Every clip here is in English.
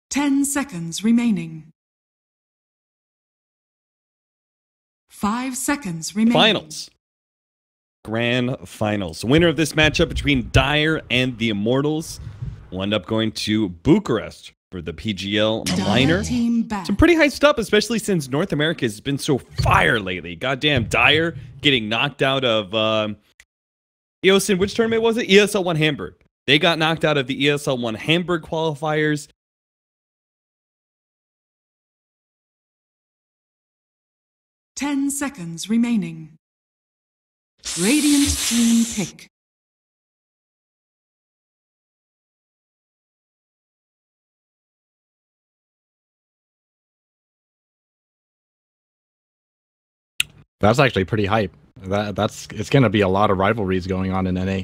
10 seconds remaining. 5 seconds remaining. Finals. Grand Finals. Winner of this matchup between Dire and the Immortals will end up going to Bucharest for the PGL minor. Some pretty hyped up, especially since North America has been so fire lately. Goddamn, Dire getting knocked out of EOSIN, which tournament was it? ESL 1 Hamburg. They got knocked out of the ESL 1 Hamburg qualifiers. Ten seconds remaining. Radiant team pick. That's actually pretty hype. It's going to be a lot of rivalries going on in NA.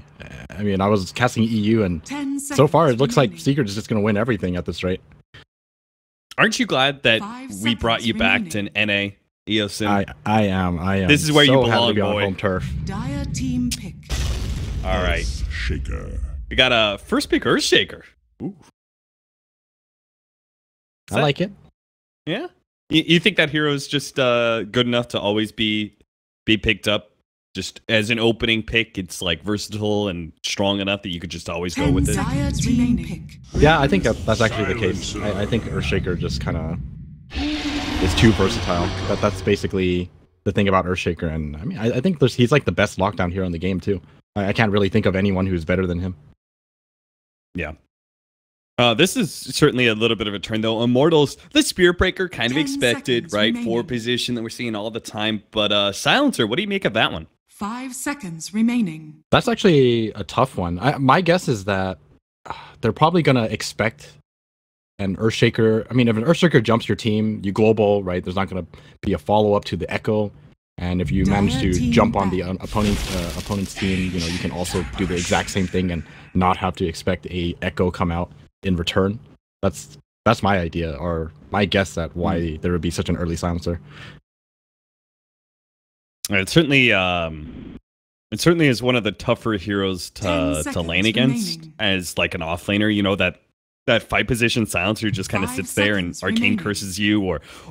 I mean, I was casting EU, and so far it looks like Secret is just going to win everything at this rate. Aren't you glad that we brought you back to NA, EOSIN? I am. This is where so you belong, happy to be boy. on home turf. Dire team pick. All right. Shaker. We got a first pick Earthshaker. Ooh. I like it. Yeah? You think that hero is just good enough to always be picked up? Just as an opening pick, it's like versatile and strong enough that you could just always go with it? Dire team pick. Yeah, I think that's actually the case. I think Earthshaker just kind of is too versatile. That's basically the thing about Earthshaker. And I mean, I think he's like the best lockdown hero in the game, too. I can't really think of anyone who's better than him. Yeah. This is certainly a little bit of a turn, though. Immortals, the Spear Breaker, kind of expected, right? Remaining. 4 position that we're seeing all the time. But Silencer, what do you make of that one? 5 seconds remaining. That's actually a tough one. My guess is that they're probably going to expect an Earthshaker. I mean, if an Earthshaker jumps your team, you global, right? There's not going to be a follow-up to the Echo. And if you manage to jump on the opponent's team, you know, you can also do the exact same thing and not have to expect a Echo come out in return. That's my idea, or my guess at why there would be such an early silencer. It certainly is one of the tougher heroes to lane against remaining. as like an offlaner. You know, that 5 position silencer just kind of 5 sits there and seconds arcane remaining. curses you,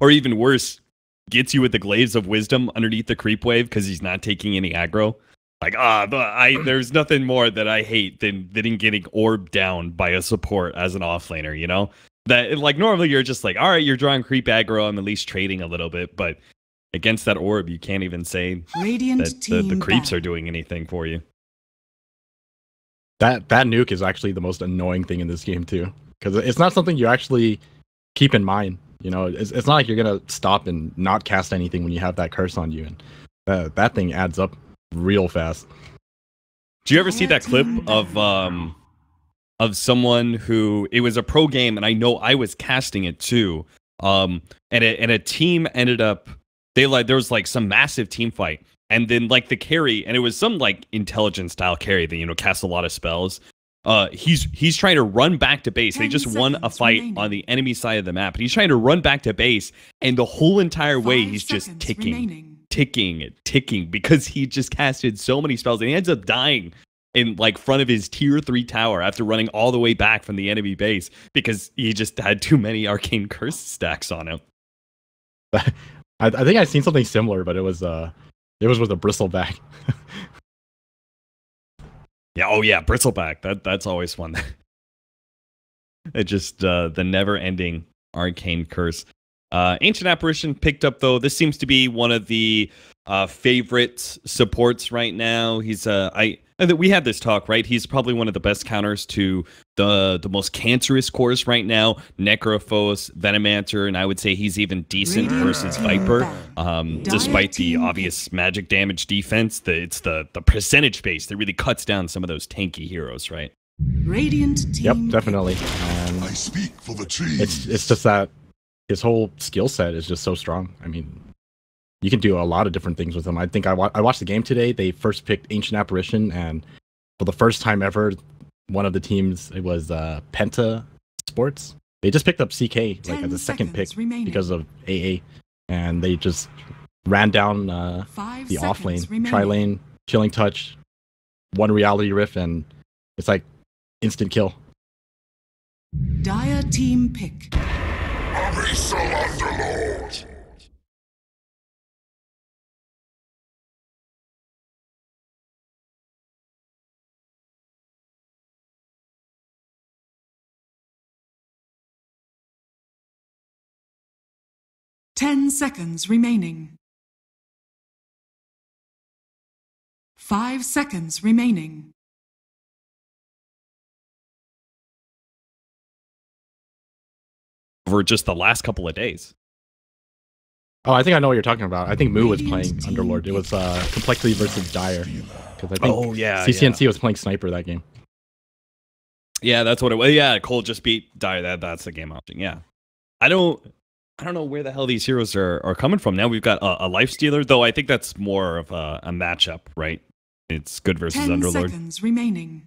or even worse, gets you with the Glaives of Wisdom underneath the creep wave because he's not taking any aggro. Like, there's nothing more that I hate than getting orbed down by a support as an offlaner, you know? That, like, normally you're just like, all right, you're drawing creep aggro, I'm at least trading a little bit, but against that orb, you can't even say Radiant that team the creeps back. are doing anything for you. That nuke is actually the most annoying thing in this game, too. Because it's not something you actually keep in mind. You know, it's not like you're going to stop and not cast anything when you have that curse on you. And that thing adds up real fast. Do you ever see that clip of someone who, it was a pro game, and I know I was casting it too, and a team ended up, there was like some massive team fight, and then like the carry, and it was some like intelligence style carry that, you know, casts a lot of spells. He's trying to run back to base. They just won a fight remaining. on the enemy side of the map, and he's trying to run back to base, and the whole entire way 5 he's just seconds ticking. remaining. Ticking because he just casted so many spells, and he ends up dying in like front of his tier 3 tower after running all the way back from the enemy base because he just had too many arcane curse stacks on him. I think I've seen something similar, but it was with a bristleback. Yeah, oh yeah, bristleback. That's always fun. It just the never-ending arcane curse. Ancient Apparition picked up, though. This seems to be one of the favorite supports right now. He's we had this talk, right? He's probably one of the best counters to the most cancerous cores right now, Necrophos, Venomancer, and I would say he's even decent versus Viper. Despite the obvious magic damage defense, it's the percentage base that really cuts down some of those tanky heroes, right? Radiant team. Yep, definitely. And I speak for the team. it's just that his whole skill set is just so strong. I mean, you can do a lot of different things with him. I think I watched the game today. They first picked Ancient Apparition, and for the first time ever, one of the teams, it was Penta Sports. They just picked up CK like as a second pick because of AA, and they just ran down the off lane, tri lane, Chilling Touch, one Reality Rift, and it's like instant kill. Dire team pick. Abyssal Underlord. Ten seconds remaining. 5 seconds remaining. Over just the last couple of days. Oh, I think I know what you're talking about. I think Moo was playing Radiant team Underlord. It was Complexity versus Dire. Because I think CCNC was playing Sniper that game. Yeah, that's what it was. Yeah, Cole just beat Dire. That's the game option. Yeah. I don't know where the hell these heroes are coming from. Now we've got a Lifestealer, though I think that's more of a matchup, right? It's good versus 10 Underlord. seconds remaining.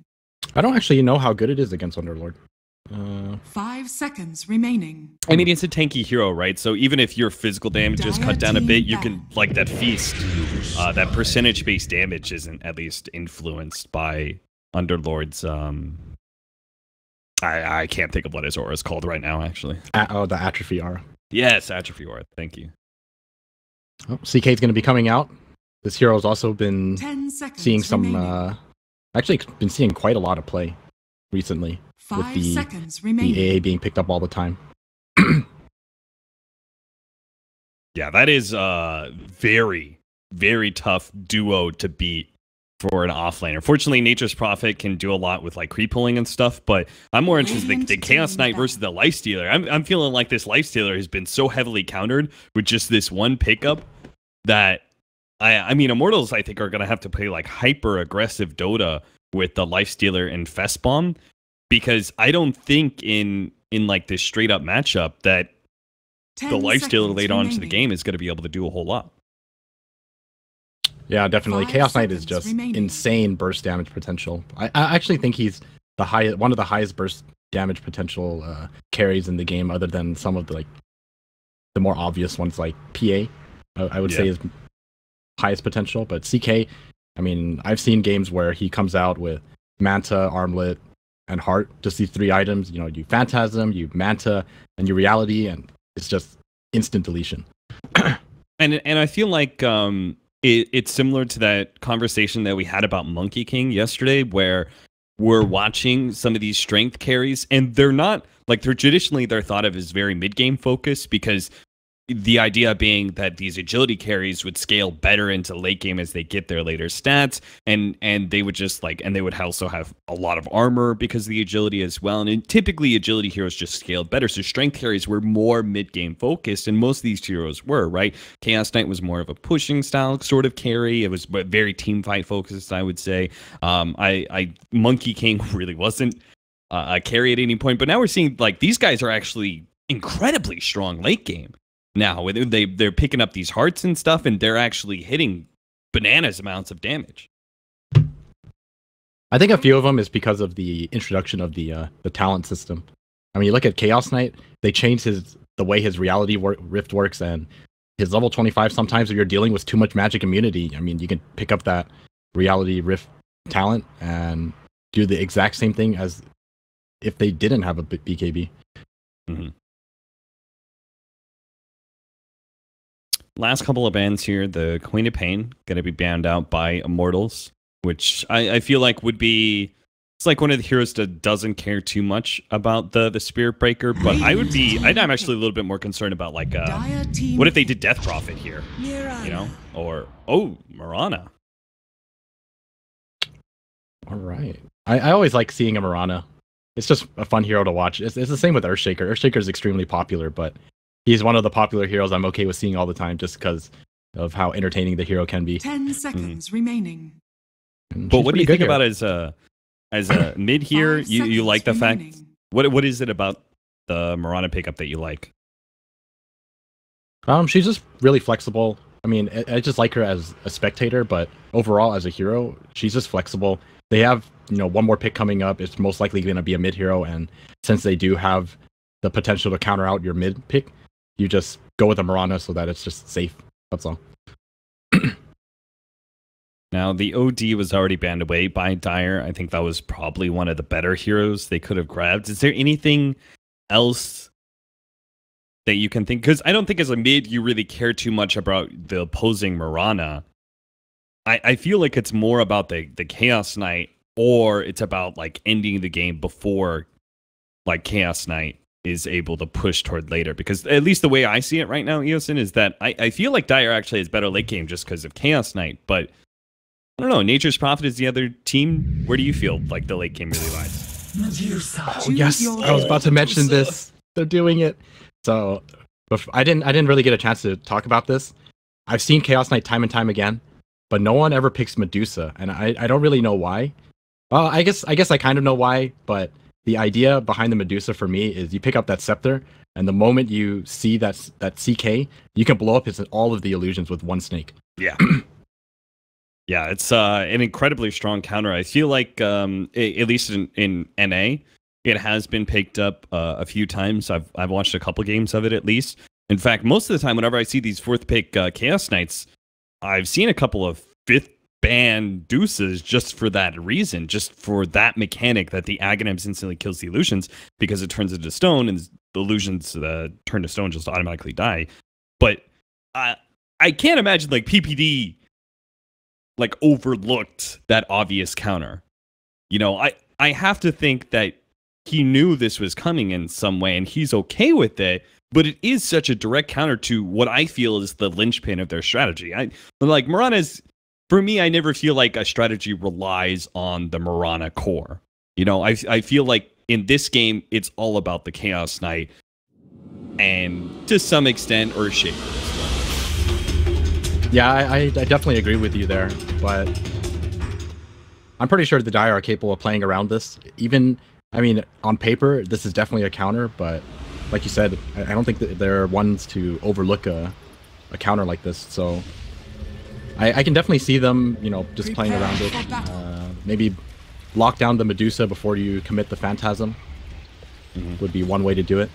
I don't actually know how good it is against Underlord. 5 seconds remaining. I mean, it's a tanky hero, right? So even if your physical damage is cut down a bit, you can, like that feast, that percentage-based damage isn't at least influenced by Underlord's, I can't think of what his aura is called right now, actually. The Atrophy aura. Yes, Atrophy aura, thank you. Oh, CK's going to be coming out. This hero has also been 10 seconds seeing some, remaining. actually been seeing quite a lot of play recently. 5 with seconds the remaining. AA being picked up all the time. Yeah, that is a very, very tough duo to beat for an offlaner. Fortunately, Nature's Prophet can do a lot with like creep pulling and stuff, but I'm more interested in the Chaos Knight versus the Lifestealer. I'm feeling like this Lifestealer has been so heavily countered with just this one pickup that I mean, Immortals, I think, are going to have to play like hyper aggressive Dota with the Lifestealer and Fest Bomb, because I don't think in like this straight up matchup that the 10 Lifestealer seconds later on into the remaining. game is going to be able to do a whole lot. Yeah, definitely. 5 Chaos Knight is seconds just remaining. insane burst damage potential. I actually think he's one of the highest burst damage potential carries in the game, other than some of the more obvious ones like PA. I would say is highest potential, but CK, I mean, I've seen games where he comes out with Manta, Armlet, and Heart, just these 3 items. You know, you Phantasm, you Manta, and you Reality, and it's just instant deletion. And I feel like it's similar to that conversation that we had about Monkey King yesterday, where we're watching some of these strength carries, and they're not like they're thought of as very mid game focused, because the idea being that these agility carries would scale better into late game as they get their later stats, and they would just and they would also have a lot of armor because of the agility as well. And typically agility heroes just scaled better, so strength carries were more mid game focused, and most of these heroes were, right? Chaos Knight was more of a pushing style sort of carry. It was very team fight focused, I would say. Monkey King really wasn't a carry at any point, but now we're seeing like these guys are actually incredibly strong late game. Now they're picking up these hearts and stuff, and they're actually hitting bananas amounts of damage. I think a few of them is because of the introduction of the talent system. I mean, you look at Chaos Knight; they changed the way his reality rift works, and his level 25. Sometimes if you're dealing with too much magic immunity, I mean, you can pick up that reality rift talent and do the exact same thing as if they didn't have a BKB. Mm-hmm. Last couple of bans here. The Queen of Pain going to be banned out by Immortals, which I feel like would be... It's like one of the heroes that doesn't care too much about the Spirit Breaker, but I'm actually a little bit more concerned about like what if they did Death Prophet here, you know, or Mirana. All right, I always like seeing a Mirana. It's just a fun hero to watch. It's the same with Earthshaker. Earthshaker is extremely popular, but he's one of the popular heroes I'm okay with seeing all the time, just because of how entertaining the hero can be. 10 seconds remaining. And But she's what do you pretty think good about as a mid here? 5 You like the seconds fact remaining. what is it about the Mirana pickup that you like? She's just really flexible. I mean, I just like her as a spectator, but overall as a hero, she's just flexible. They have, one more pick coming up. It's most likely going to be a mid hero, and since they do have the potential to counter out your mid pick, you just go with a Mirana so that it's just safe. That's all. Now, the OD was already banned away by Dire. I think that was probably one of the better heroes they could have grabbed. Is there anything else that you can think? Because I don't think as a mid, you really care too much about the opposing Mirana. I feel like it's more about the Chaos Knight, or it's about like ending the game before like Chaos Knight is able to push toward later. Because at least the way I see it right now, Eosin, is that I feel like Dire actually has better late game just because of Chaos Knight. But I don't know, Nature's Prophet is the other team. Where do you feel like the late game really lies? Oh, yes, I was about to mention this. They're doing it. So I didn't really get a chance to talk about this. I've seen Chaos Knight time and time again, but no one ever picks Medusa, and I don't really know why. Well, I guess I kind of know why, but the idea behind the Medusa for me is you pick up that scepter, and the moment you see that CK, you can blow up all of the illusions with one snake. Yeah. Yeah, it's an incredibly strong counter. I feel like, at least in NA, it has been picked up a few times. I've watched a couple games of it at least. In fact, most of the time, whenever I see these fourth pick Chaos Knights, I've seen a couple of fifth ban Deuces just for that reason, just for that mechanic that the Aghanims instantly kills the illusions because it turns into stone, and the illusions turn to stone just automatically die. But I can't imagine like PPD like overlooked that obvious counter. You know, I have to think that he knew this was coming in some way and he's okay with it, but it is such a direct counter to what I feel is the linchpin of their strategy. Like Mirana's, for me, I never feel like a strategy relies on the Mirana core. You know, I feel like in this game, it's all about the Chaos Knight and to some extent Earthshaker. Yeah, I definitely agree with you there, but I'm pretty sure the Dire are capable of playing around this. Even, I mean, on paper, this is definitely a counter, but like you said, I don't think that they're ones to overlook a counter like this. So I can definitely see them, you know, just playing around it. Maybe lock down the Medusa before you commit the Phantasm would be one way to do it.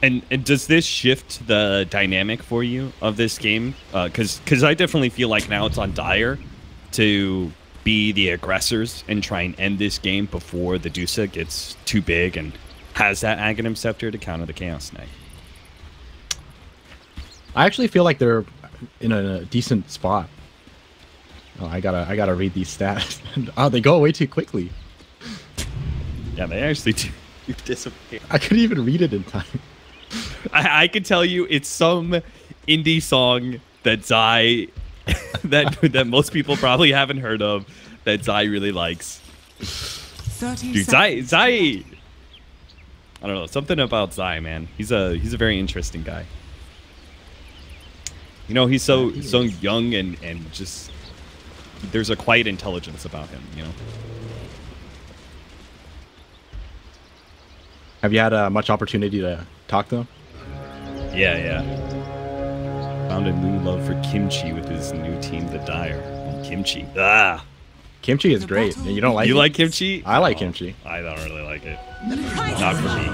And does this shift the dynamic for you of this game? Because I definitely feel like now it's on Dire to be the aggressors and try and end this game before the Dusa gets too big and has that Aghanim Scepter to counter the Chaos Knight. I actually feel like they're in a decent spot. Oh, I gotta read these stats. Oh, they go away too quickly. Yeah, they actually do disappear. I couldn't even read it in time. I can tell you it's some indie song that Zai that most people probably haven't heard of, that Zai really likes. Dude, Zai I don't know, something about Zai, man. He's a very interesting guy. You know, he's so young and just there's a quiet intelligence about him, you know. Have you had much opportunity to talk to him? Yeah. Found a new love for kimchi with his new team, the Dire. Kimchi. Ah! Kimchi is great. You don't like it? You like kimchi? I like kimchi. I don't really like it. Not for me.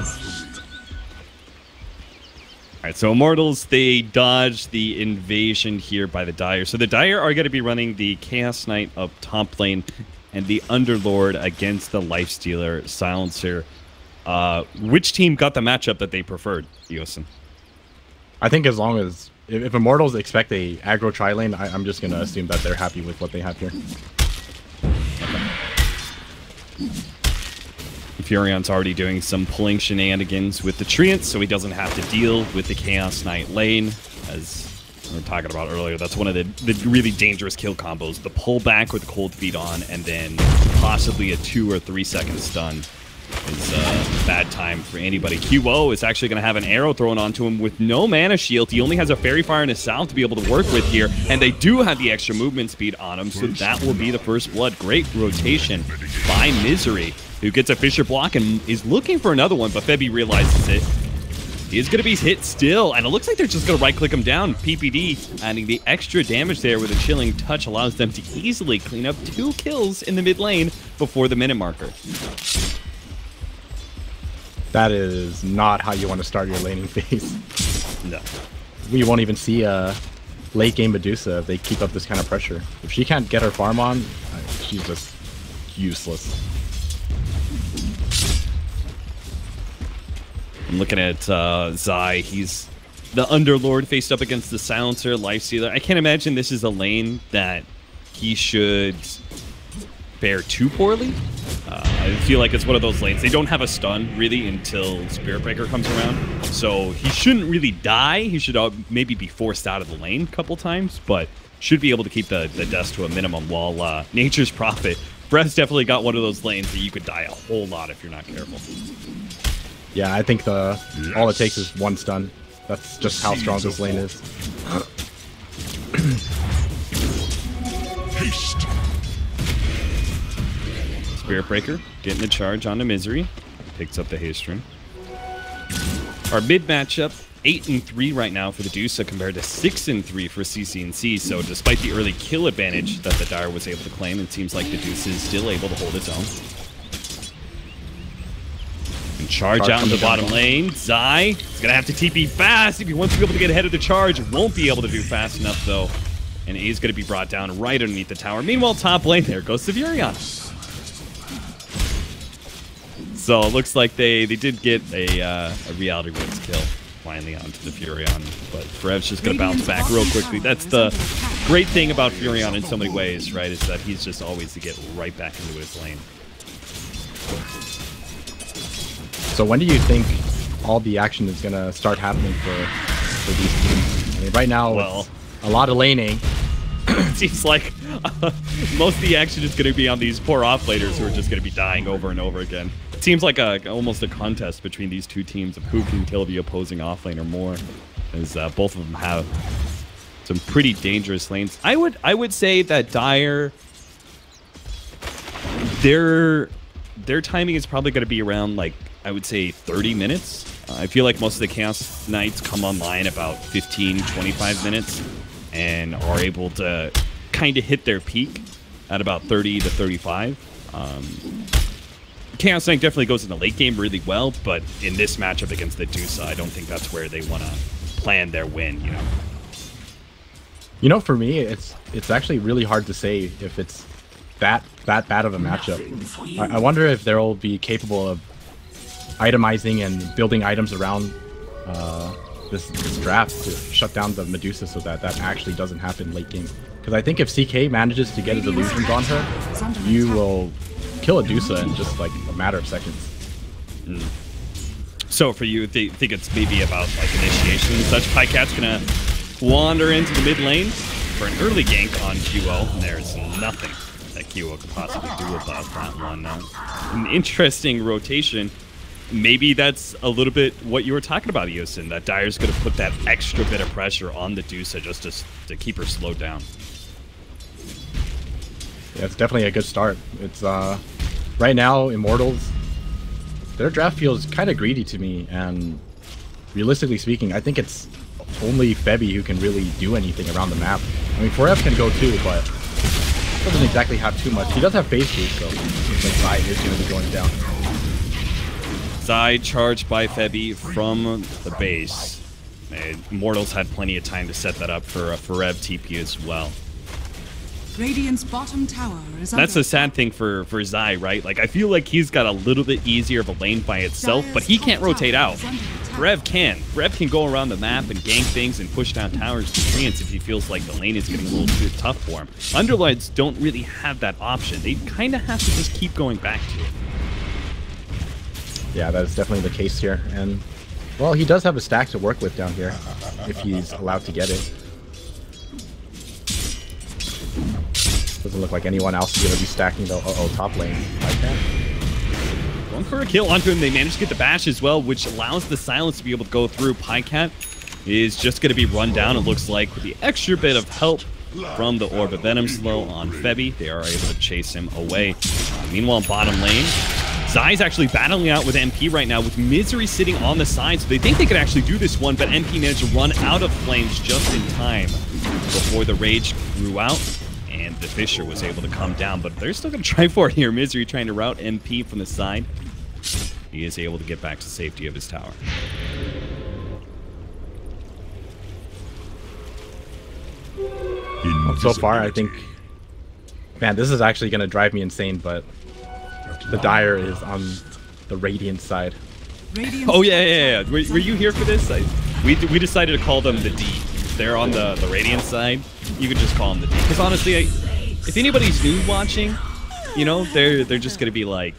Alright, so Immortals, they dodge the invasion here by the Dire. So the Dire are going to be running the Chaos Knight up top lane and the Underlord against the Lifestealer Silencer. Which team got the matchup that they preferred, Eosin? I think as long as if Immortals expect a aggro tri-lane, I'm just gonna assume that they're happy with what they have here. Furion's already doing some pulling shenanigans with the Treants, so he doesn't have to deal with the Chaos Knight lane, as we were talking about earlier. That's one of the really dangerous kill combos. The pull back with Cold Feet on, and then possibly a 2 or 3 second stun. It's a bad time for anybody. QO is actually going to have an arrow thrown onto him with no mana shield. He only has a Fairy Fire in his south to be able to work with here, and they do have the extra movement speed on him, so that will be the first blood. Great rotation by Misery, who gets a Fissure block and is looking for another one, but Febby realizes it. He is going to be hit still, and it looks like they're just going to right-click him down. PPD adding the extra damage there with a Chilling Touch allows them to easily clean up 2 kills in the mid lane before the minute marker. That is not how you want to start your laning phase. No. We won't even see late game Medusa if they keep up this kind of pressure. If she can't get her farm on, she's just useless. I'm looking at Zai. He's the Underlord faced up against the Silencer, Lifestealer. I can't imagine this is a lane that he should fare too poorly. I feel like it's one of those lanes. They don't have a stun, really, until Spirit Breaker comes around. So he shouldn't really die. He should maybe be forced out of the lane a couple times, but should be able to keep the deaths to a minimum while Nature's Prophet. Breath's definitely got one of those lanes that you could die a whole lot if you're not careful. Yeah, I think all it takes is one stun. That's just how strong this lane is. Haste. Spirit Breaker getting the charge onto Misery. Picks up the haste rune. Our mid matchup, 8-3 right now for the Dusa compared to 6-3 for CCNC. So despite the early kill advantage that the Dire was able to claim, it seems like the Dusa is still able to hold its own. And charge out in the bottom lane. Zai is going to have to TP fast if he wants to be able to get ahead of the charge. Won't be able to do fast enough, though. And A is going to be brought down right underneath the tower. Meanwhile, top lane, there goes the Furion. So it looks like they did get a Reality Winds kill finally onto the Furion. But Frev's just going to bounce back real quickly. That's the great thing about Furion in so many ways, right? Is that he's just always to get right back into his lane. So when do you think all the action is going to start happening for these teams? I mean, right now, it's a lot of laning. It seems like most of the action is going to be on these poor offlaners who are just going to be dying over and over again. It seems like almost a contest between these two teams of who can kill the opposing offlaner more, as both of them have some pretty dangerous lanes. I would say that Dire, their timing is probably going to be around, like, I would say 30 minutes. I feel like most of the Chaos Knights come online about 15, 25 minutes and are able to kind of hit their peak at about 30 to 35. Chaos Knight definitely goes in the late game really well, but in this matchup against the Dusa, I don't think that's where they want to plan their win, you know? You know, for me, it's actually really hard to say if it's that bad of a matchup. I wonder if they'll be capable of itemizing and building items around this draft to shut down the Medusa so that actually doesn't happen late game. Because I think if CK manages to get his illusions on her, you will kill a Medusa in just like a matter of seconds. So for you, they think it's maybe about like initiation and such. Pycat's gonna wander into the mid lane for an early gank on QO, and there's nothing that QO could possibly do about that one. An interesting rotation. Maybe that's a little bit what you were talking about, Yosin, that Dire's going to put that extra bit of pressure on the Dusa just to keep her slowed down. Yeah, it's definitely a good start. It's right now, Immortals, their draft feels kind of greedy to me, and realistically speaking, I think it's only Febby who can really do anything around the map. I mean, Forev can go too, but doesn't exactly have too much. He does have phase boost, so it's like Zai is going to be going down. Zai charged by Febby from the base. Immortals had plenty of time to set that up for a Forev TP as well. Radiant's bottom tower is That's the sad thing for Zai, right? Like, I feel like he's got a little bit easier of a lane by itself, but he can't rotate out. Rev can. Rev can go around the map and gank things and push down towers to treants if he feels like the lane is getting a little too tough for him. Underlords don't really have that option. They kind of have to just keep going back to it. Yeah, that is definitely the case here. And, well, he does have a stack to work with down here, if he's allowed to get it. Doesn't look like anyone else is going to be stacking the top lane like that. Going for a kill onto him. They managed to get the bash as well, which allows the silence to be able to go through. Pycat is just going to be run down, it looks like, with the extra bit of help from the Orb of Venom slow on Febby. They are able to chase him away. Meanwhile, bottom lane, Zai's actually battling out with MP right now, with Misery sitting on the side, so they think they could actually do this one, but MP managed to run out of flames just in time before the rage grew out, and the Fisher was able to come down, but they're still going to try for it here. Misery trying to route MP from the side. He is able to get back to safety of his tower. So far, I think, man, this is actually going to drive me insane, but the Dire is on the Radiant side. Oh, yeah. Were you here for this? We decided to call them the D. They're on the Radiant side. You could just call them the D. Because honestly, if anybody's new watching, you know, they're just going to be like,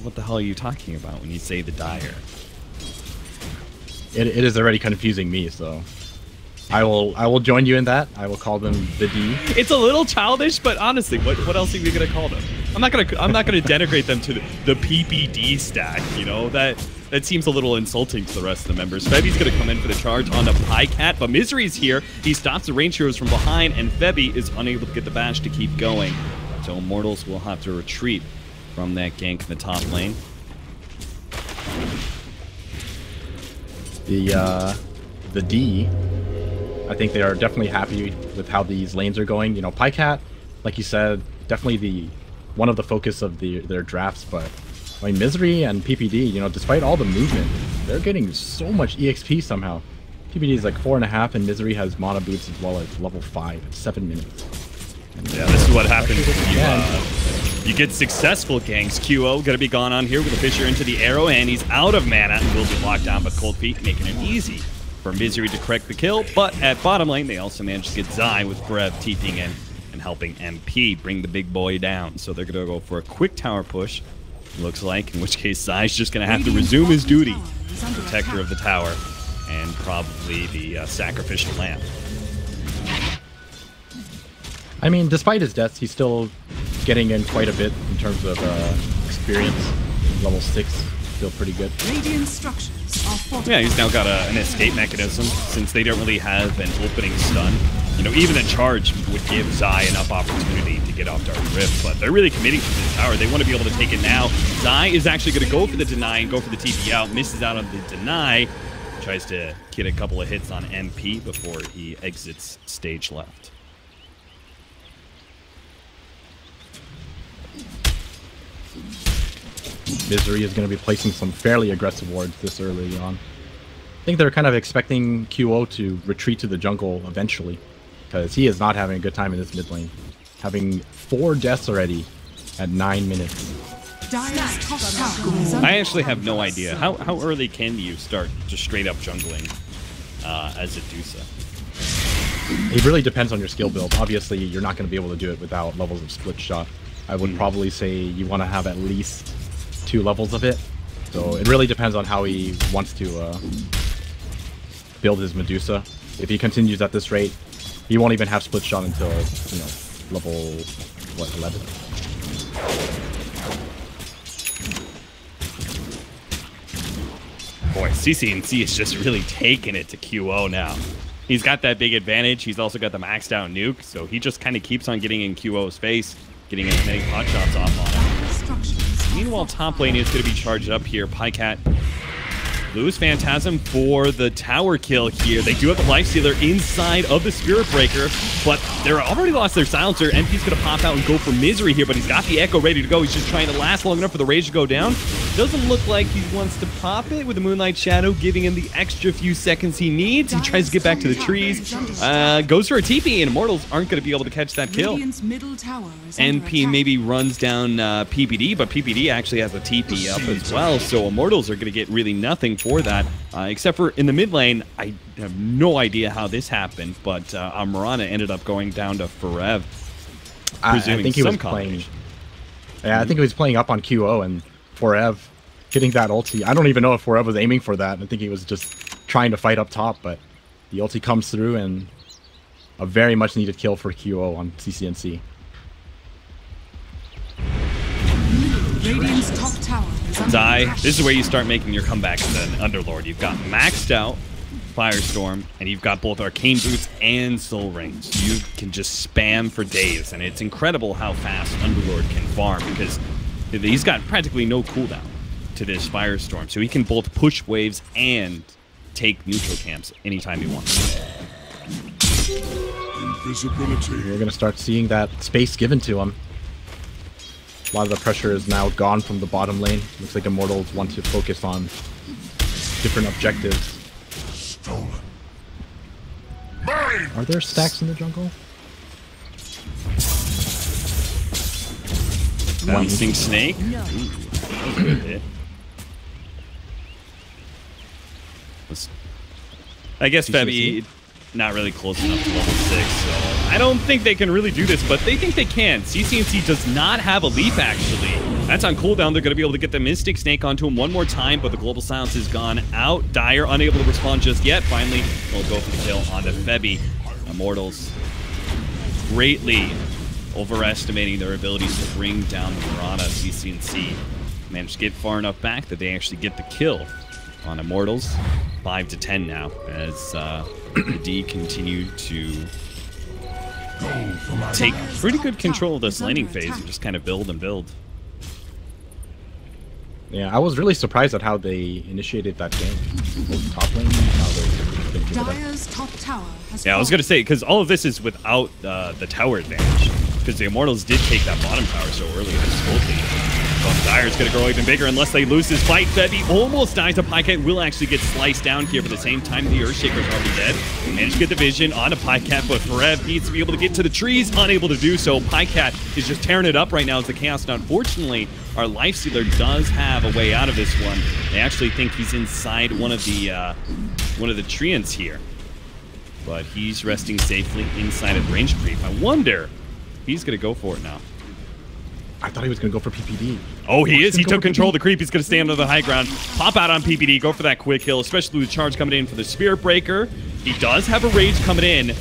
what the hell are you talking about when you say the Dire? It is already confusing me, so I will join you in that. I will call them the D. It's a little childish, but honestly, what else are we gonna call them? I'm not gonna denigrate them to the PPD stack. You know, that seems a little insulting to the rest of the members. Febby's gonna come in for the charge on the Pycat, but Misery's here. He stops the range heroes from behind, and Febby is unable to get the bash to keep going. So Immortals will have to retreat from that gank in the top lane. The D, I think they are definitely happy with how these lanes are going. You know, Pycat, like you said, definitely one of the focus of their drafts, but I mean, Misery and PPD, you know, despite all the movement, they're getting so much EXP somehow. PPD is like 4.5, and Misery has mana boots as well as level 5 at 7 minutes. And yeah, this is what happens when you get successful ganks. QO gonna be gone on here with a Fissure into the arrow, and he's out of mana and will be locked down by Cold Feet, making it easy for Misery to correct the kill. But at bottom lane, they also managed to get Zai with Brev TPing in and helping MP bring the big boy down. So they're gonna go for a quick tower push, looks like, in which case Zai's just gonna have to resume his duty, protector of the tower, and probably the sacrificial lamb. I mean, despite his deaths, he's still getting in quite a bit in terms of experience. Level 6, still pretty good. Radiant structures are fortified. Yeah, he's now got an escape mechanism since they don't really have an opening stun. You know, even a charge would give Zai enough opportunity to get off Dark Rift, but they're really committing to this tower. They want to be able to take it now. Zai is actually going to go for the deny and go for the TP out. Misses out on the deny. Tries to get a couple of hits on MP before he exits stage left. Misery is going to be placing some fairly aggressive wards this early on. I think they're kind of expecting QO to retreat to the jungle eventually, because he is not having a good time in this mid lane. Having 4 deaths already at 9 minutes. I actually have no idea. How early can you start just straight up jungling as a Dusa? It really depends on your skill build. Obviously, you're not going to be able to do it without levels of split shot. I would probably say you want to have at least 2 levels of it. So it really depends on how he wants to build his Medusa. If he continues at this rate, he won't even have split shot until, you know, level, what, 11? Boy, CCNC is just really taking it to QO now. He's got that big advantage. He's also got the maxed out nuke, so he just kind of keeps on getting in QO's face, getting as many pot shots off on him. Meanwhile, top lane is going to be charged up here. Pycat lose Phantasm for the tower kill here. They do have the Lifestealer inside of the Spirit Breaker, but they're already lost their silencer. MP's going to pop out and go for Misery here, but he's got the Echo ready to go. He's just trying to last long enough for the Rage to go down. Doesn't look like he wants to pop it with the Moonlight Shadow, giving him the extra few seconds he needs. He tries to get back to the trees, goes for a TP, and Immortals aren't going to be able to catch that kill. NP maybe runs down PPD, but PPD actually has a TP up as well, so Immortals are going to get really nothing for that, except for in the mid lane. I have no idea how this happened, but Amarana ended up going down to Forev. I think he was playing. Yeah, I think he was playing up on QO, and Forev hitting that ulti. I don't even know if Forev was aiming for that. I think he was just trying to fight up top, but the ulti comes through, and a very much needed kill for QO on CCNC. Radiant's top tower is under Zai, attack. this is where you start making your comeback as an Underlord. You've got maxed out Firestorm, and you've got both Arcane Boots and Soul Rings. You can just spam for days, and it's incredible how fast Underlord can farm, because he's got practically no cooldown to this Firestorm, so he can both push waves and take neutral camps anytime he wants. Invisibility. We're going to start seeing that space given to him. A lot of the pressure is now gone from the bottom lane. Looks like Immortals want to focus on different objectives. Stolen. Are there stacks in the jungle? Bouncing snake. Ooh, that was a good hit. I guess Febby not really close enough to level 6, so I don't think they can really do this, but they think they can. CCNC does not have a leap, actually. That's on cooldown. They're going to be able to get the Mystic Snake onto him one more time, but the Global Silence is gone out. Dire unable to respond just yet. Finally, they'll go for the kill onto Febby. Immortals greatly overestimating their abilities to bring down the Piranha. CCNC managed to get far enough back that they actually get the kill on Immortals. 5-10 now as the D continue to take pretty good control of this laning phase and just kind of build and build. Yeah, I was really surprised at how they initiated that game. Both top lane, how they Dire's top tower has I was going to say, because all of this is without the tower advantage. Because the Immortals did take that bottom tower so early in this full game. But Dire's going to grow even bigger unless they lose this fight. Febby almost dies. A Pycat will actually get sliced down here, but at the same time, the Earthshaker's already dead. They managed to get the vision on a Pycat, but Forev needs to be able to get to the trees, unable to do so. Pycat is just tearing it up right now as the Chaos. Now, unfortunately, our Lifestealer does have a way out of this one. They actually think he's inside one of the treants here. But he's resting safely inside of range creep. I wonder if he's going to go for it now. I thought he was going to go for PPD. Oh, he is. He took control of the creep. He's going to stay under the high ground. Pop out on PPD. Go for that quick kill, especially with the charge coming in for the Spirit Breaker. He does have a rage coming in.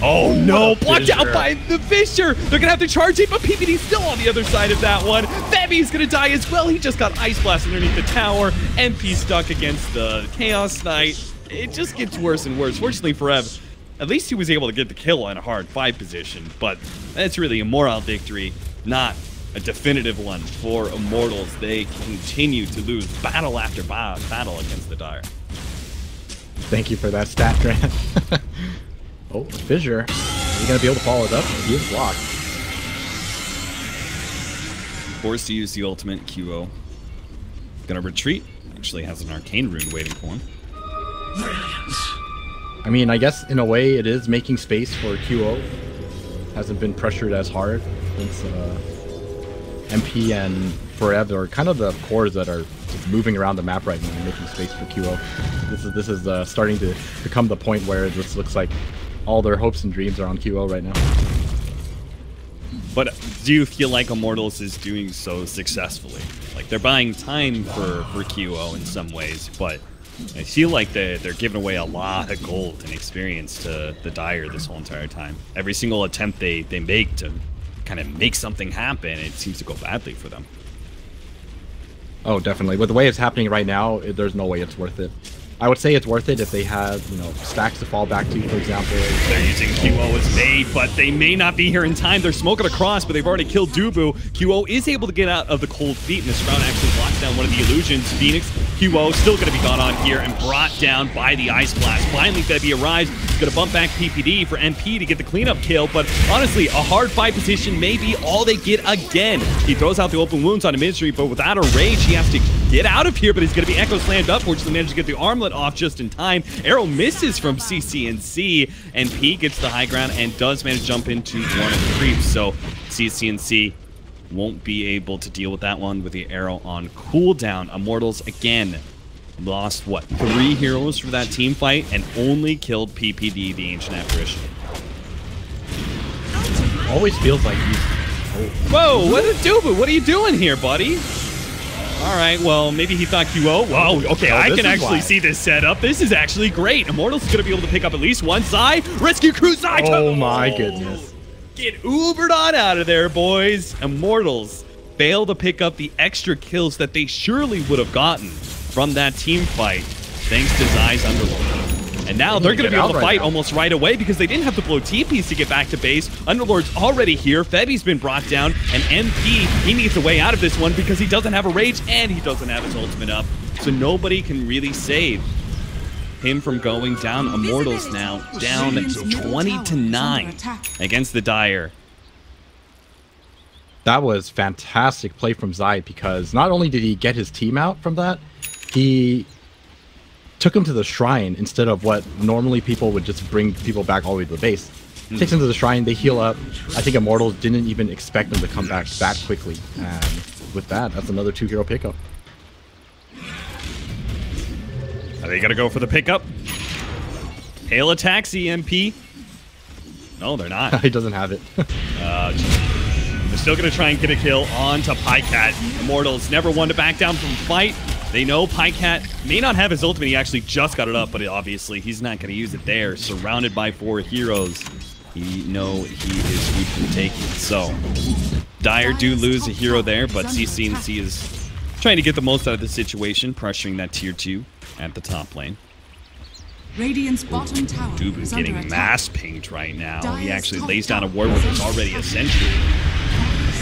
Oh, no. Blocked out by the Fissure. They're going to have to charge it, but PPD's still on the other side of that one. Febby's going to die as well. He just got Ice Blast underneath the tower. MP stuck against the Chaos Knight. It just gets worse and worse. Fortunately for Ev, at least he was able to get the kill in a hard fight position, but that's really a moral victory, not a definitive one for Immortals. They continue to lose battle after battle against the Dire. Thank you for that stat, Grant. Oh, Fissure. Are you going to be able to follow it up? He is blocked. Forced to use the ultimate. QO gonna retreat. Actually has an arcane rune waiting for him. I mean, I guess in a way it is making space for QO. Hasn't been pressured as hard since MP and Forev are kind of the cores that are just moving around the map right now and making space for QO. This is starting to become the point where this looks like all their hopes and dreams are on QO right now. But do you feel like Immortals is doing so successfully? Like, they're buying time for QO in some ways, but I feel like they're giving away a lot of gold and experience to the Dire this whole entire time. Every single attempt they make to kind of make something happen, it seems to go badly for them. Oh, definitely. With the way it's happening right now, there's no way it's worth it. I would say it's worth it if they had, you know, stacks to fall back to, for example. They're using QO as bait, but they may not be here in time. They're smoking across, but they've already killed Dubu. QO is able to get out of the cold feet, and the Shroud actually blocks down one of the illusions. Phoenix, QO still going to be gone on here and brought down by the Ice Blast. Finally, Febby arrives. He's going to bump back PPD for MP to get the cleanup kill, but honestly, a hard fight position may be all they get again. He throws out the open wounds on a Ministry, but without a rage, he has to get out of here, but he's going to be Echo Slammed up. Fortunately, managed to get the armlet off just in time. Arrow misses from CCNC, and P gets the high ground and does manage to jump into one of the creeps. So CCNC won't be able to deal with that one with the arrow on cooldown. Immortals again lost what, 3 heroes for that team fight and only killed PPD, the Ancient Apparition. Always feels like he's... Oh. Whoa, what is Dubu? What are you doing here, buddy? All right, well, maybe he thought QO. Wow, okay, I can actually see this setup. This is actually great. Immortals is going to be able to pick up at least one Zai. Rescue Crew Zai. Oh, my goodness. Get Ubered on out of there, boys. Immortals fail to pick up the extra kills that they surely would have gotten from that team fight, thanks to Zai's Underlord. And now they're going to be able to fight almost right away because they didn't have to blow TPs to get back to base. Underlord's already here. Febby's been brought down. And MP, he needs a way out of this one because he doesn't have a rage and he doesn't have his ultimate up. So nobody can really save him from going down. Immortals now down 20-9 against the Dire. That was fantastic play from Zai because not only did he get his team out from that, he took him to the shrine instead of what normally people would just bring people back all the way to the base. Takes him to the shrine, they heal up. I think Immortals didn't even expect them to come back that quickly. And with that, that's another 2-hero pickup. Are they going to go for the pickup? Hail attacks EMP. No, they're not. He doesn't have it. They're still going to try and get a kill onto Pycat. Immortals never one to back down from fight. They know Pycat may not have his ultimate. He actually just got it up, but obviously he's not going to use it there. Surrounded by 4 heroes. He is weak from taking. So, Dire do lose a hero there, but CCNC is trying to get the most out of the situation, pressuring that tier 2 at the top lane. Radiant's bottom tower Dubu's is under getting attack. mass pinged right now. He Dire's actually top lays down a tower ward, which is is under already a attack. sentry.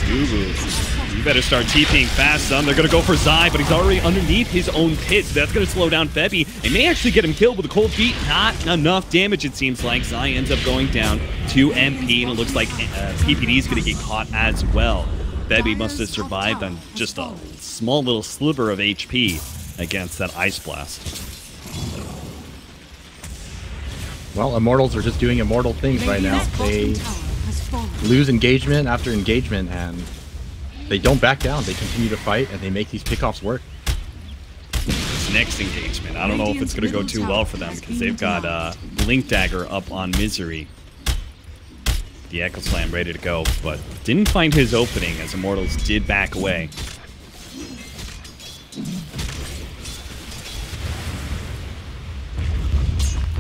Dubu, you better start TPing fast, son. They're going to go for Zai, but he's already underneath his own pit, so that's going to slow down Febby. It may actually get him killed with a cold feet. Not enough damage, it seems like. Zai ends up going down to MP, and it looks like PPD is going to get caught as well. Febby must have survived on just a small little sliver of HP against that Ice Blast. Well, Immortals are just doing immortal things right now. They lose engagement after engagement, and they don't back down. They continue to fight, and they make these pickoffs work. This next engagement, I don't know if it's going to go too well for them because they've got Blink Dagger up on Misery. The Echo Slam ready to go, but didn't find his opening as Immortals did back away.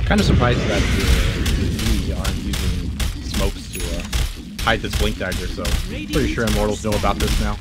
Kind of surprised that we aren't using smokes to hide this Blink Dagger, so pretty sure Immortals know about this now.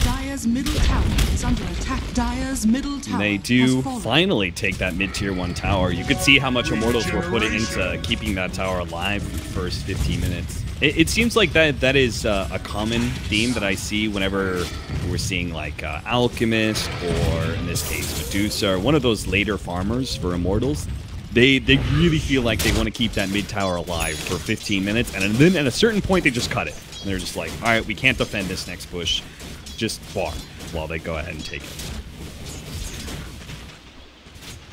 Dire's middle tower is under attack. Dire's middle tower They has do fallen. finally take that mid-tier 1 tower. You could see how much Immortals were putting into keeping that tower alive for the first 15 minutes. It seems like that is a common theme that I see whenever we're seeing like Alchemist, or in this case Medusa, or one of those later farmers for Immortals. They really feel like they want to keep that mid tower alive for 15 minutes, and then at a certain point they just cut it. And they're just like, all right, we can't defend this next push. Just farm while they go ahead and take it.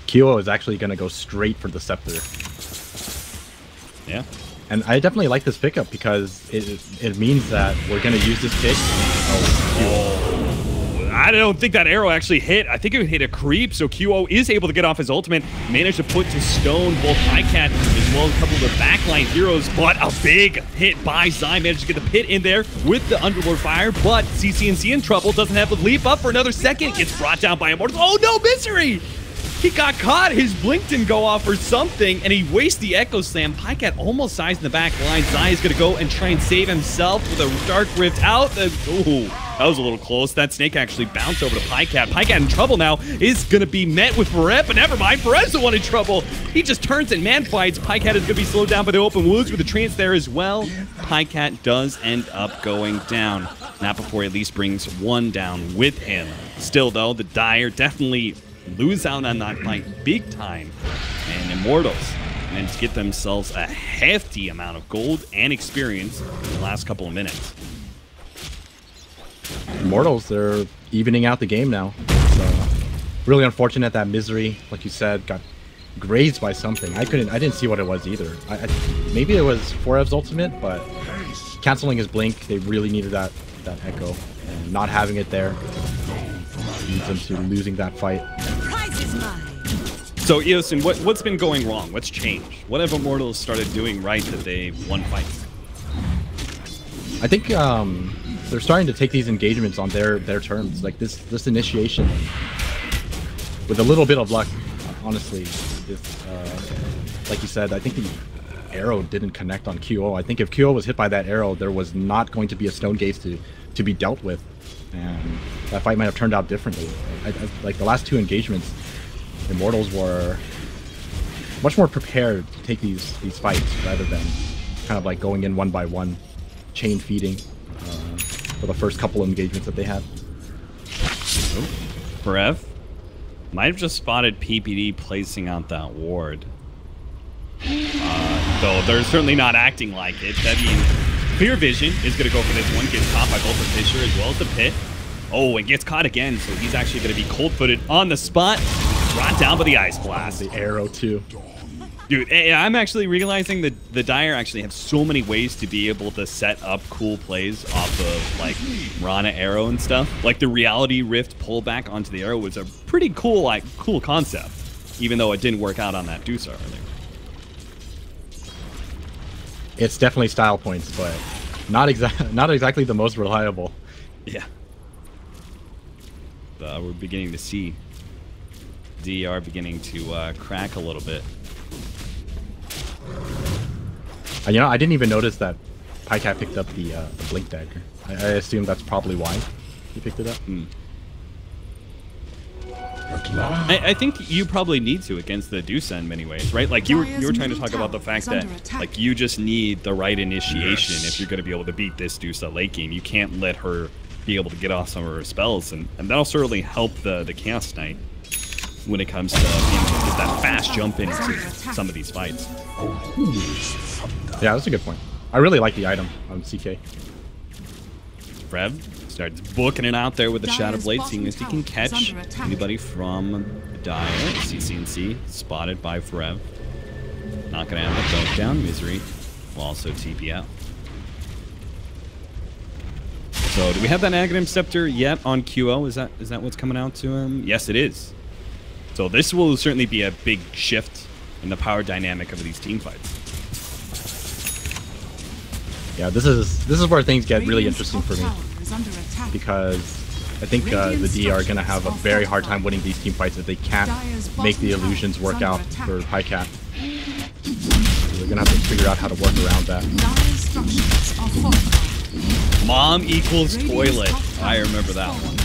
Kyo is actually going to go straight for the Scepter. Yeah. And I definitely like this pickup because it means that we're going to use this pick. I don't think that arrow actually hit. I think it hit a creep, so QO is able to get off his ultimate, managed to put to stone both Pycat as well as a couple of the backline heroes, but a big hit by Zai, managed to get the pit in there with the Underlord Fire, but CCNC in trouble, doesn't have the leap up for another second, gets brought down by Immortals. Oh no, Misery! He got caught, his blink didn't go off or something, and he wastes the Echo Slam. Pycat almost dies in the back line. Zai is going to go and try and save himself with a Dark Rift out. Ooh, that was a little close. That snake actually bounced over to Pycat. Pycat in trouble now is going to be met with Barret, but never mind. Barret's the one in trouble. He just turns and man fights. Pycat is going to be slowed down by the open wounds with the trance there as well. Pycat does end up going down. Not before he at least brings one down with him. Still, though, the Dire definitely lose out on that fight big time, and Immortals and to get themselves a hefty amount of gold and experience in the last couple of minutes. Immortals, they're evening out the game now. It's really unfortunate that Misery, like you said, got grazed by something. I didn't see what it was either. Maybe it was Forev's ultimate, but canceling his blink, they really needed that echo, and not having it there leads them to losing that fight. So Eosin, what's been going wrong? What's changed? What have Immortals started doing right that they won fights? I think they're starting to take these engagements on their terms. Like this initiation, with a little bit of luck, honestly, like you said, I think the arrow didn't connect on QO. I think if QO was hit by that arrow, there was not going to be a stone gaze to be dealt with, and that fight might have turned out differently. Like the last 2 engagements, Immortals were much more prepared to take these fights rather than kind of like going in one by one, chain feeding for the first couple of engagements that they had. Brev might have just spotted PPD placing out that ward. Though they're certainly not acting like it. That means Clear Vision is going to go for this one. Gets caught by both the Fisher as well as the Pit. Oh, and gets caught again, so he's actually going to be cold-footed on the spot. brought down by the Ice Blast. The arrow too. Dude, I'm actually realizing that the Dire actually have so many ways to be able to set up cool plays off of, like, Rana Arrow and stuff. Like, the Reality Rift pullback onto the Arrow was a pretty cool, like, cool concept, even though it didn't work out on that Dusa earlier. It's definitely style points, but not exactly the most reliable. Yeah. We're beginning to see DR beginning to crack a little bit. You know, I didn't even notice that Pycat picked up the Blink Dagger. I assume that's probably why he picked it up. I think you probably need to against the Dusa in many ways, right? Like you were trying to talk about the fact that like you just need the right initiation if you're going to be able to beat this Dusa late game. You can't let her be able to get off some of her spells, and that'll certainly help the Chaos Knight when it comes to being able to get that fast jump into some of these fights. Yeah, that's a good point. I really like the item on CK. Frev starts booking it out there with the Shadow Blade, seeing if he can catch anybody from Dire. CCNC spotted by Frev. Not going to have a boat down. Misery will also TP out. So, do we have that Aghanim Scepter yet on QO? Is that what's coming out to him? Yes, it is. So this will certainly be a big shift in the power dynamic of these team fights. Yeah, this is where things get really interesting for me, because I think the D are going to have a very hard time winning these team fights if they can't make the illusions work out for Pycat. So they're going to have to figure out how to work around that. Mom equals toilet. I remember that one.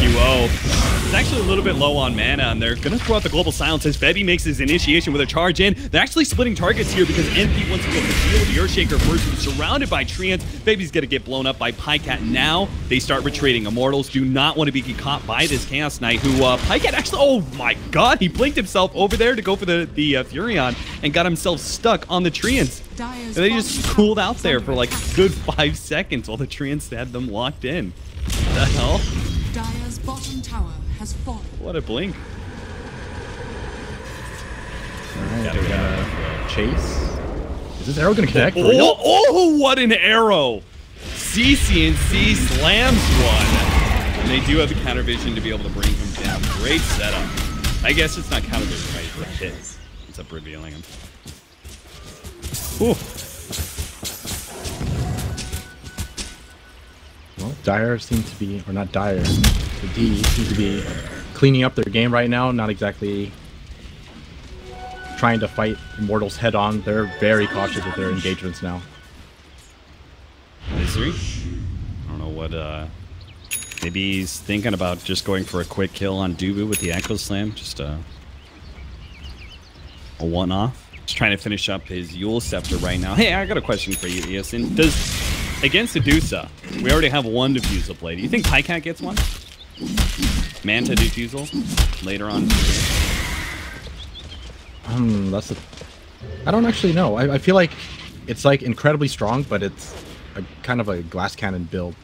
QO. It's actually a little bit low on mana, and they're going to throw out the Global Silence as Febby makes his initiation with a charge in. They're actually splitting targets here because NP wants to go for the deal with the Earthshaker first, who's surrounded by Treants. Febby's going to get blown up by Pycat. Now they start retreating. Immortals do not want to be caught by this Chaos Knight, who Pycat actually, oh my god, he blinked himself over there to go for the Furion and got himself stuck on the Treants. And they just cooled out there for like a good 5 seconds while the Treants had them locked in. What the hell? Dire's bottom tower has fallen. What a blink. Alright, they're gonna chase. Is this arrow gonna connect? Oh, what an arrow! CCNC slams one. And they do have the counter vision to be able to bring him down. Great setup. I guess it's not counter vision, right? It's a hit. Ends up revealing him. Ooh. Well, Dire seems to be, or not Dire, the D seems to be cleaning up their game right now, not exactly trying to fight Immortals head on. They're very cautious with their engagements now. Misery? I don't know what, maybe he's thinking about just going for a quick kill on Dubu with the Echo Slam, just a one-off. Just trying to finish up his Yule Scepter right now. Hey, I got a question for you, Eosin. Against the Dusa, we already have one Diffusal play. Do you think Pycat gets one? Manta Diffusal later on? I don't actually know. I feel like it's like incredibly strong, but it's a kind of a glass cannon build.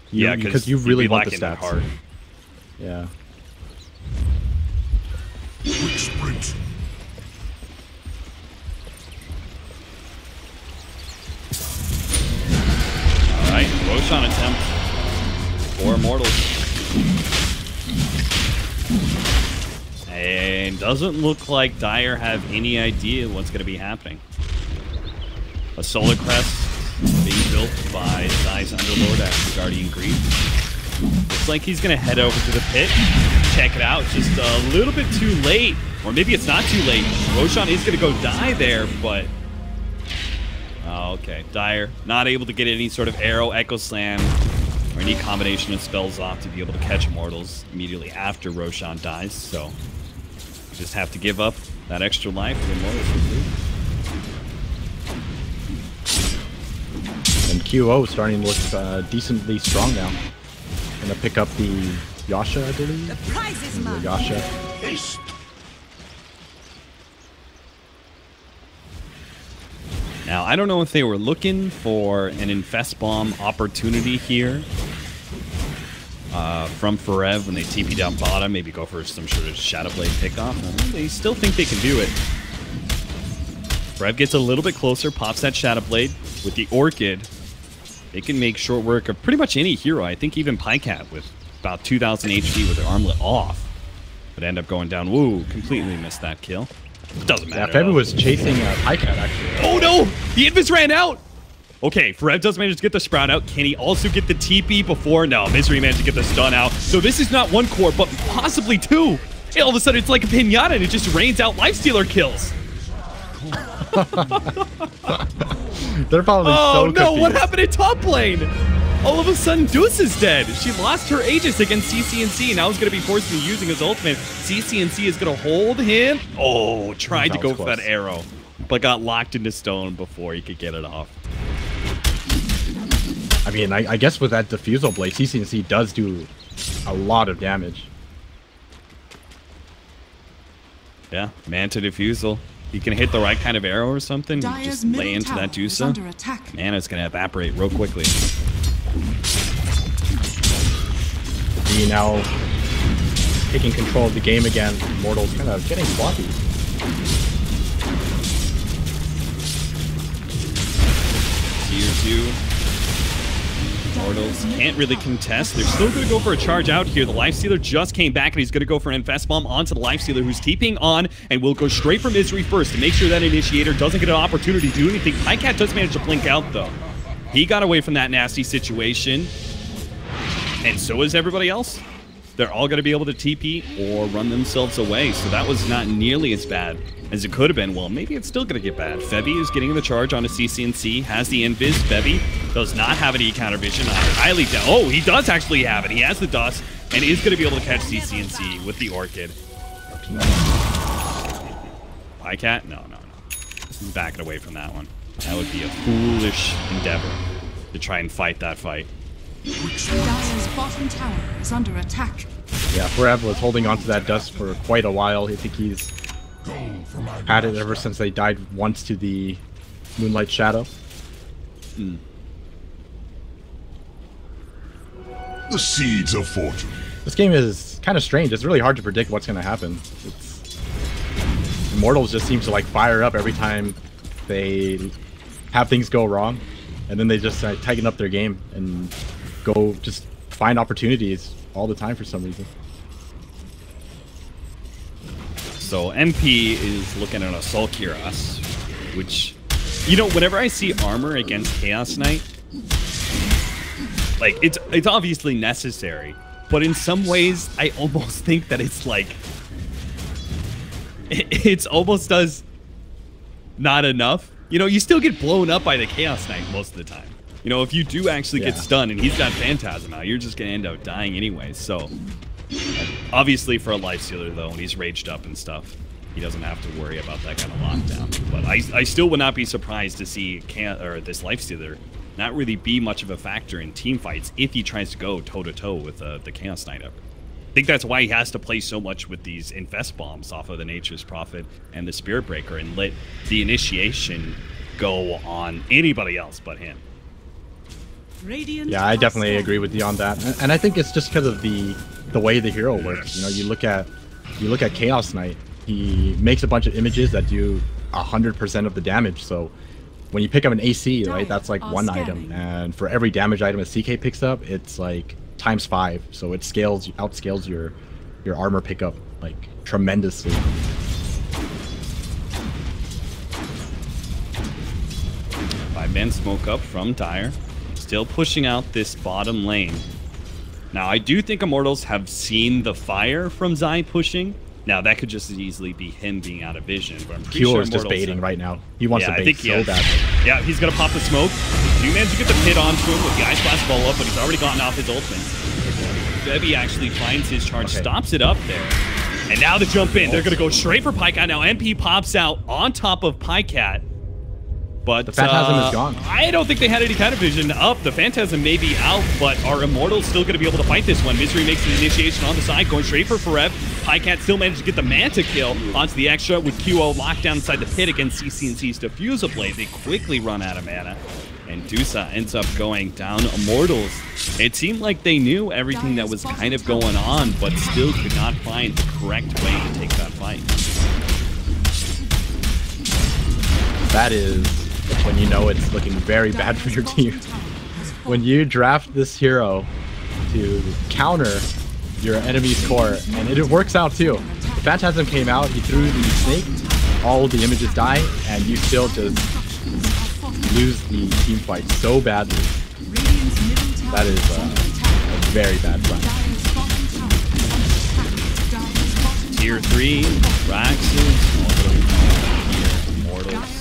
Yeah, because you really want the stats. Hard. Yeah. Quick sprint. Alright, Roshan attempt for Immortals. And doesn't look like Dire have any idea what's going to be happening. A Solar Crest being built by Zai's Underlord after Guardian Greed. Looks like he's going to head over to the pit. Check it out, just a little bit too late. Or maybe it's not too late. Roshan is going to go die there, but... Oh, okay. Dire not able to get any sort of arrow, Echo Slam, or any combination of spells off to be able to catch Immortals immediately after Roshan dies. So just have to give up that extra life for Immortals to lose. And QO starting to look decently strong now. Gonna pick up the Yasha, I believe. The prize is mine. Yasha. Now, I don't know if they were looking for an Infest Bomb opportunity here, from Forev when they TP down bottom, maybe go for some sort of Shadow Blade pickoff. They still think they can do it. Forev gets a little bit closer, pops that Shadow Blade with the Orchid. They can make short work of pretty much any hero. I think even Pycat with about 2,000 HP with their armlet off would end up going down. Woo, completely missed that kill. Doesn't matter. Yeah, Febby was chasing Pycat actually. Oh no! The invis ran out! Okay, Forev does manage to get the Sprout out. Can he also get the TP before? No, Misery managed to get the stun out. So this is not one core, but possibly two. And all of a sudden, it's like a pinata, and it just rains out Lifestealer kills. They're probably so confused. Oh no, what happened in top lane? All of a sudden, Deuce is dead. She lost her Aegis against CCNC. Now he's going to be forced into using his ultimate. CCNC is going to hold him. Oh, tried to go for that arrow, but got locked into stone before he could get it off. I mean, I guess with that Diffusal Blade, CCNC does do a lot of damage. Yeah, Manta Diffusal. You can hit the right kind of arrow or something, Dire's just middle lay into tower that is Juicer. under attack. Mana's going to evaporate real quickly. He now taking control of the game again. Immortals kind of getting sloppy. Tier 2. Immortals can't really contest. They're still going to go for a charge out here. The Lifestealer just came back, and he's going to go for an Infest Bomb onto the Lifestealer, who's TPing on, and will go straight for Misery first to make sure that Initiator doesn't get an opportunity to do anything. Pycat does manage to blink out, though. He got away from that nasty situation, and so is everybody else. They're all going to be able to TP or run themselves away, so that was not nearly as bad as it could have been. Well, maybe it's still going to get bad. Febby is getting the charge onto CCNC, has the invis. Febby does not have any counter vision. Highly doubt. Oh, he does actually have it. He has the dust and is going to be able to catch CCNC with the Orchid. Pycat? No. He's backing away from that one. That would be a foolish endeavor to try and fight that fight. Dire's bottom tower is under attack. Yeah, Forev was holding on to that dust for quite a while. I think he's had it ever since they died once to the Moonlight Shadow. The seeds of fortune. This game is kind of strange. It's really hard to predict what's going to happen. Immortals just seems to like fire up every time they have things go wrong, and then they just tighten up their game and go just find opportunities all the time for some reason. So MP is looking at a Sulkiras, which, you know, whenever I see armor against Chaos Knight, like, it's obviously necessary, but in some ways, I almost think that it's like, it's almost does not enough. You know, you still get blown up by the Chaos Knight most of the time. You know, if you do actually get stunned and he's got Phantasm out, you're just going to end up dying anyway. So, obviously for a Lifestealer, though, when he's raged up and stuff, he doesn't have to worry about that kind of lockdown. But I still would not be surprised to see this Lifestealer not really be much of a factor in team fights if he tries to go toe-to-toe with the Chaos Knight ever. I think that's why he has to play so much with these Infest Bombs off of the Nature's Prophet and the Spirit Breaker and let the initiation go on anybody else but him. Yeah, I definitely agree with you on that, and I think it's just because of the way the hero works. You know, you look at Chaos Knight. He makes a bunch of images that do 100% of the damage. So when you pick up an AC, right, that's like one item, and for every damage item a CK picks up, it's like ×5. So it outscales your armor pickup like tremendously. Five-man smoke up from Dire. Still pushing out this bottom lane. Now, I do think Immortals have seen the fire from Zai pushing. Now, that could just as easily be him being out of vision. But I'm pretty sure is just baiting right now. He wants to bait so badly. Yeah, he's going to pop the smoke. Do manage to get the pit onto him with the Ice Blast follow-up, but he's already gotten off his ultimate. Bebby actually finds his charge, stops it up there. And now the jump in. They're going to go straight for Pycat. Now, MP pops out on top of Pycat. But the Phantasm is gone. I don't think they had any kind of vision up. The Phantasm may be out, but are Immortals still going to be able to fight this one? Misery makes the initiation on the side, going straight for Forev. Pycat still managed to get the Manta kill onto the extra with QO locked down inside the pit against CCNC's Diffusal Blade. They quickly run out of mana. And Dusa ends up going down Immortals. It seemed like they knew everything that was kind of going on, but still could not find the correct way to take that fight. That is when you know it's looking very bad for your team. When you draft this hero to counter your enemy's core, and it works out too. The Phantasm came out, he threw the snake, all the images die, and you still just lose the team fight so badly. That is a very bad run. Tier 3, Raxes, Immortals.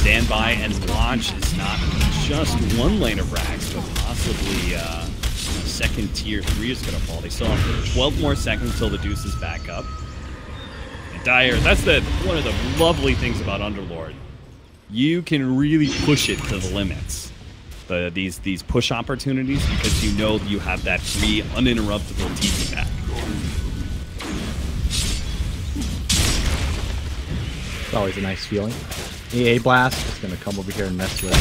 Stand by and watch is not just one lane of Rax, but possibly second tier 3 is going to fall. They still have 12 more seconds until the Deuce is back up. And Dire, that's one of the lovely things about Underlord. You can really push it to the limits. These push opportunities, because you know you have that free, uninterruptible TP back. It's always a nice feeling. AA Blast is going to come over here and mess with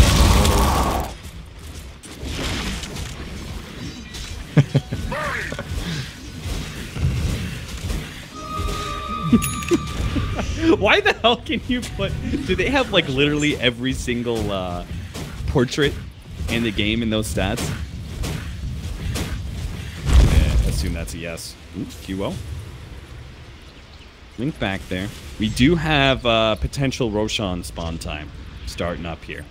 Why the hell can you put... Do they have, like, literally every single portrait in the game in those stats? Yeah, assume that's a yes. Ooh, QO. Link back there. We do have potential Roshan spawn time starting up here.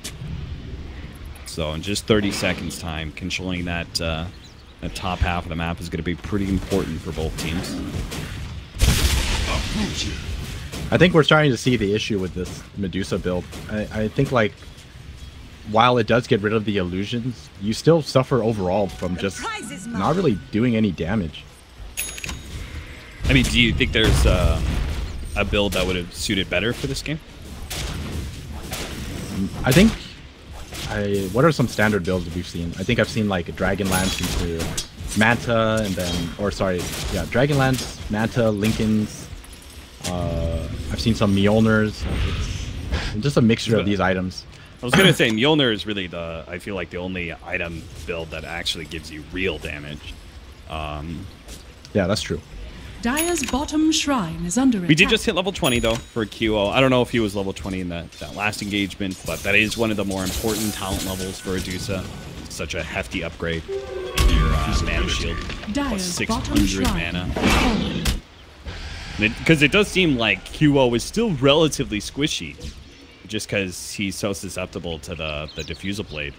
So in just 30 seconds time, controlling that top half of the map is going to be pretty important for both teams. I think we're starting to see the issue with this Medusa build. I think, like, while it does get rid of the illusions, you still suffer overall from just not really doing any damage. I mean, do you think there's a build that would have suited better for this game? I think... what are some standard builds that we've seen? I think I've seen, like, Dragonlance into Manta, and then... Or, sorry, yeah, Dragonlance, Manta, Lincolns. I've seen some Mjolnirs. It's just a mixture of these items. I was gonna say Mjolnir is really I feel like the only item build that actually gives you real damage. Yeah, that's true. Dire's bottom shrine is under attack. We did just hit level 20 though for QO. I don't know if he was level 20 in that last engagement, but that is one of the more important talent levels for Adusa. Such a hefty upgrade in your mana shield. Plus 600 mana. Because it does seem like QO is still relatively squishy, just because he's so susceptible to the diffusal blade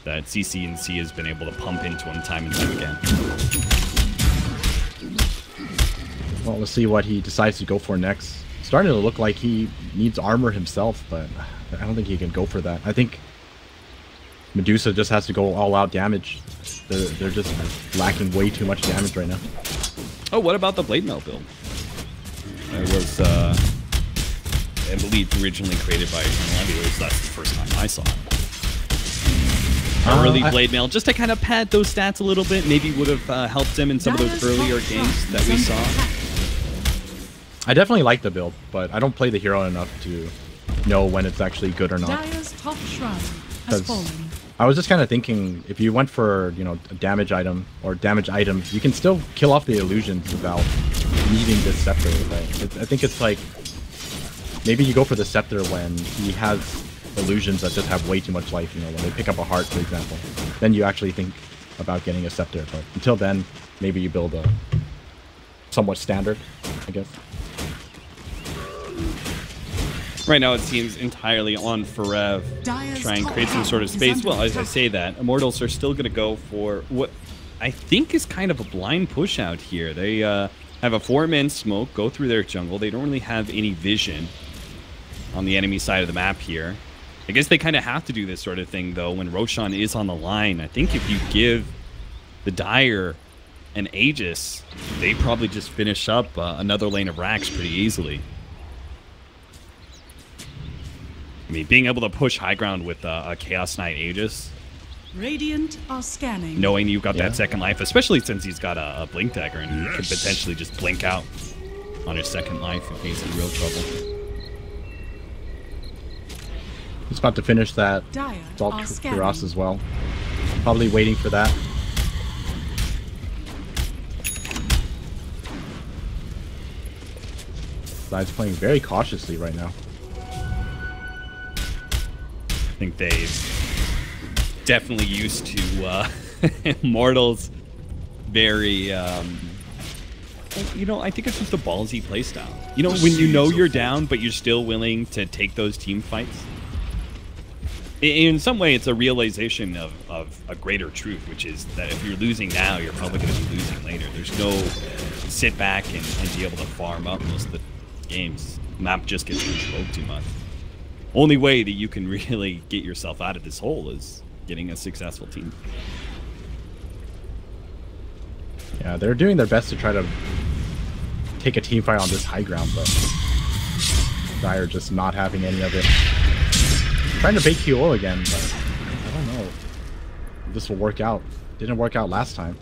that CC&C has been able to pump into him time and time again. Well, let's see what he decides to go for next. It's starting to look like he needs armor himself, but I don't think he can go for that. I think Medusa just has to go all-out damage. They're just lacking way too much damage right now. Oh, what about the Blade Mail build? It was, I believe, originally created by Levy. At least that's the first time I saw it. Early Blade Mail, just to kind of pad those stats a little bit, maybe would have helped him in some of those earlier games that we saw. I definitely like the build, but I don't play the hero enough to know when it's actually good or not. Dire's top shrine has fallen. I was just kind of thinking, if you went for, you know, a damage item or damage items, you can still kill off the illusions without needing this scepter. Right? I think it's like, maybe you go for the scepter when he has illusions that just have way too much life, you know, when they pick up a heart, for example. Then you actually think about getting a scepter, but until then, maybe you build a somewhat standard, I guess. Right now it seems entirely on Forev to try and create some sort of space. Well, as I say that, Immortals are still going to go for what I think is kind of a blind push out here. They have a 4-man smoke, go through their jungle. They don't really have any vision on the enemy side of the map here. I guess they kind of have to do this sort of thing, though, when Roshan is on the line. I think if you give the Dire an Aegis, they probably just finish up another lane of Rax pretty easily. I mean, being able to push high ground with a Chaos Knight Aegis, Radiant are scanning. knowing you've got that second life, especially since he's got a Blink Dagger and could potentially just blink out on his second life if he's in real trouble. He's about to finish that Dire Salt are scanning. Cuirass as well. Probably waiting for that. Side's playing very cautiously right now. I think they've definitely used to Immortals very you know, I think it's just a ballsy playstyle. You know, when you know you're down but you're still willing to take those team fights. In some way, it's a realization of a greater truth, which is that if you're losing now, you're probably going to be losing later. There's no sit back and be able to farm up most of the games. Map just gets controlled too much. Only way that you can really get yourself out of this hole is getting a successful team. Yeah, they're doing their best to try to take a team fight on this high ground, but Dire just not having any of it. Trying to bait QO again, but I don't know if this will work out. Didn't work out last time.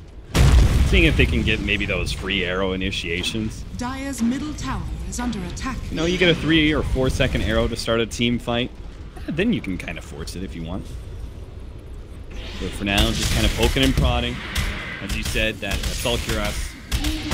Seeing if they can get maybe those free arrow initiations. Dire's middle tower is under attack. You know, you get a 3 or 4 second arrow to start a team fight. Then you can kind of force it if you want. But for now, just kind of poking and prodding. As you said, that Assault Cuirass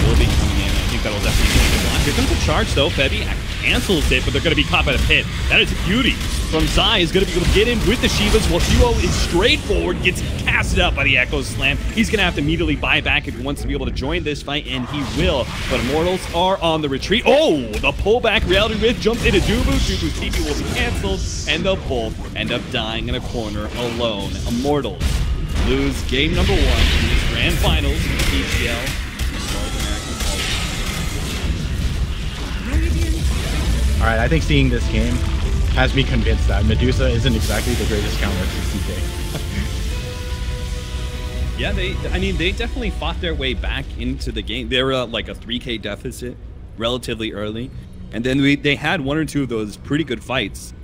will be coming in. I think that'll definitely make a block. Here comes the charge, though. Febby cancels it, but they're going to be caught by the pit. That is a beauty. From Zai is going to be able to get in with the Shivas, while Duo is straight forward, gets casted out by the Echo Slam. He's going to have to immediately buy back if he wants to be able to join this fight, and he will. But Immortals are on the retreat. Oh, the pullback Reality Rift jumps into Dubu. Dubu's TP will be canceled, and they'll both end up dying in a corner alone. Immortals lose game number 1 in this grand finals of the PGL. All right, I think seeing this game has me convinced that Medusa isn't exactly the greatest counter to CK. Yeah, they definitely fought their way back into the game. They were like a 3K deficit relatively early, and then they had 1 or 2 of those pretty good fights